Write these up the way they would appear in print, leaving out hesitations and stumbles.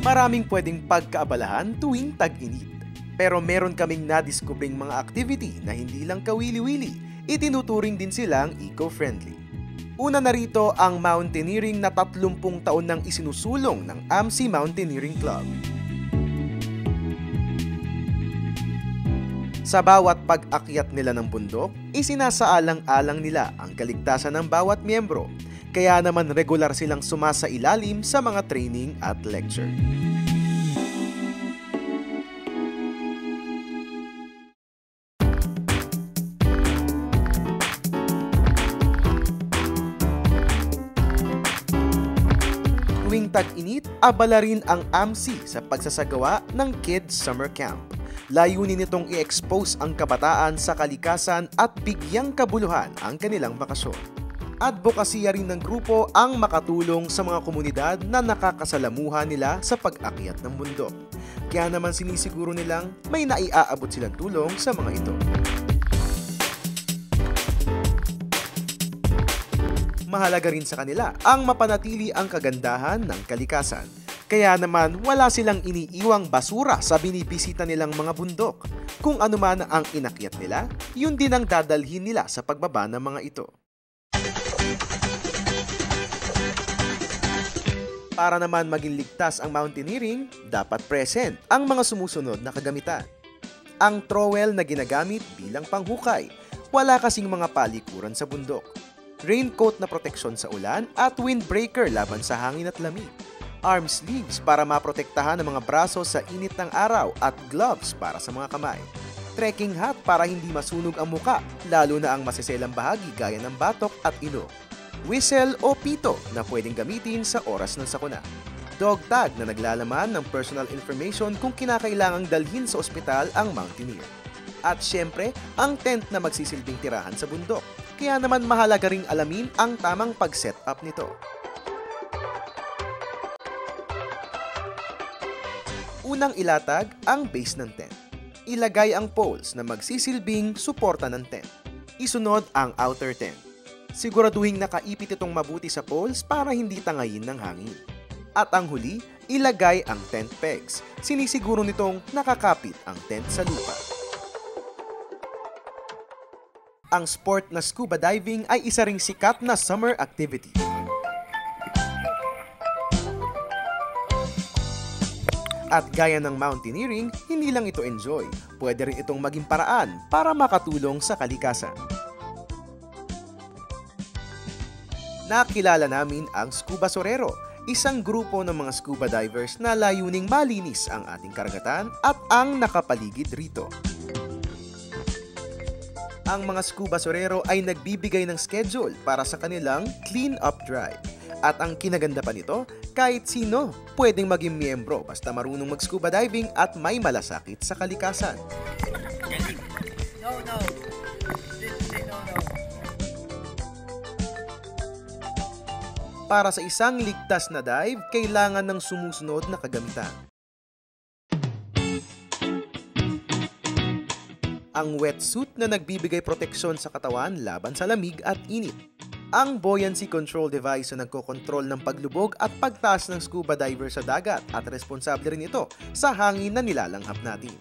Maraming pwedeng pagkaabalahan tuwing tag-init. Pero meron kaming nadiskubring mga activity na hindi lang kawili-wili, itinuturing din silang eco-friendly. Una na rito ang mountaineering na 30 taon nang isinusulong ng AMSI Mountaineering Club. Sa bawat pag-akyat nila ng bundok, isinasaalang-alang nila ang kaligtasan ng bawat miyembro. Kaya naman regular silang sumasailalim sa mga training at lecture. Tuwing tag-init, abala rin ang AMSI sa pagsasagawa ng Kids Summer Camp. Layunin nitong i-expose ang kabataan sa kalikasan at bigyang kabuluhan ang kanilang bakasyon. Advokasya rin ng grupo ang makatulong sa mga komunidad na nakakasalamuha nila sa pag-akyat ng bundok. Kaya naman sinisiguro nilang may naiaabot silang tulong sa mga ito. Mahalaga rin sa kanila ang mapanatili ang kagandahan ng kalikasan. Kaya naman wala silang iniiwang basura sa binibisita nilang mga bundok. Kung ano man ang inakyat nila, yun din ang dadalhin nila sa pagbaba ng mga ito. Para naman maging ligtas ang mountaineering, dapat present ang mga sumusunod na kagamitan. Ang trowel na ginagamit bilang panghukay, wala kasing mga palikuran sa bundok. Raincoat na proteksyon sa ulan at windbreaker laban sa hangin at lamig. Arm sleeves para maprotektahan ang mga braso sa init ng araw at gloves para sa mga kamay. Trekking hat para hindi masunog ang muka, lalo na ang masiselang bahagi gaya ng batok at ilong. Whistle o pito na pwedeng gamitin sa oras ng sakuna. Dog tag na naglalaman ng personal information kung kinakailangang dalhin sa ospital ang mountaineer. At syempre, ang tent na magsisilbing tirahan sa bundok. Kaya naman mahalaga ring alamin ang tamang pag-set up nito. Unang ilatag ang base ng tent. Ilagay ang poles na magsisilbing suporta ng tent. Isunod ang outer tent. Siguraduhin nakaipit itong mabuti sa poles para hindi tangayin ng hangin. At ang huli, ilagay ang tent pegs. Sinisiguro nitong nakakapit ang tent sa lupa. Ang sport na scuba diving ay isa ring sikat na summer activity. At gaya ng mountaineering, hindi lang ito enjoy, pwede rin itong maging paraan para makatulong sa kalikasan. Nakilala namin ang Scuba Sorero, isang grupo ng mga scuba divers na layuning malinis ang ating karagatan at ang nakapaligid rito. Ang mga scuba sorero ay nagbibigay ng schedule para sa kanilang clean-up drive. At ang kinaganda pa nito, kahit sino pwedeng maging miyembro basta marunong mag-scuba diving at may malasakit sa kalikasan. No. Para sa isang ligtas na dive, kailangan ng sumusunod na kagamitan. Ang wetsuit na nagbibigay proteksyon sa katawan laban sa lamig at init. Ang buoyancy control device na nagkokontrol ng paglubog at pagtaas ng scuba diver sa dagat at responsable rin ito sa hangin na nilalanghap natin.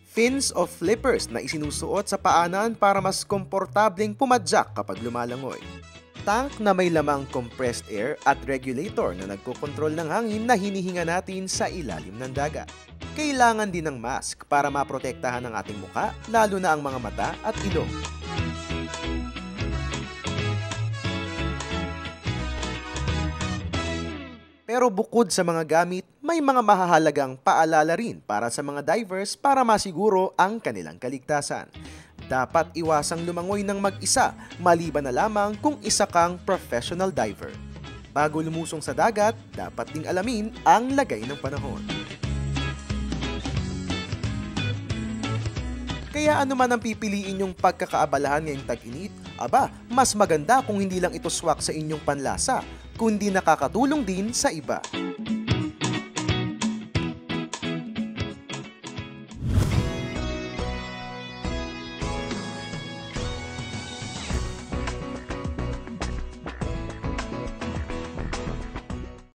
Fins o flippers na isinusuot sa paanan para mas komportableng pumadyak kapag lumalangoy. Tank na may lamang compressed air at regulator na nagkokontrol ng hangin na hinihinga natin sa ilalim ng dagat. Kailangan din ng mask para maprotektahan ang ating muka, lalo na ang mga mata at ilong. Pero bukod sa mga gamit, may mga mahahalagang paalala rin para sa mga divers para masiguro ang kanilang kaligtasan. Dapat iwasang lumangoy ng mag-isa, maliban na lamang kung isa kang professional diver. Bago lumusong sa dagat, dapat ding alamin ang lagay ng panahon. Kaya ano man ang pipiliin yung pagkakaabalahan ngayong tag-init, aba, mas maganda kung hindi lang ito swak sa inyong panlasa, kundi nakakatulong din sa iba.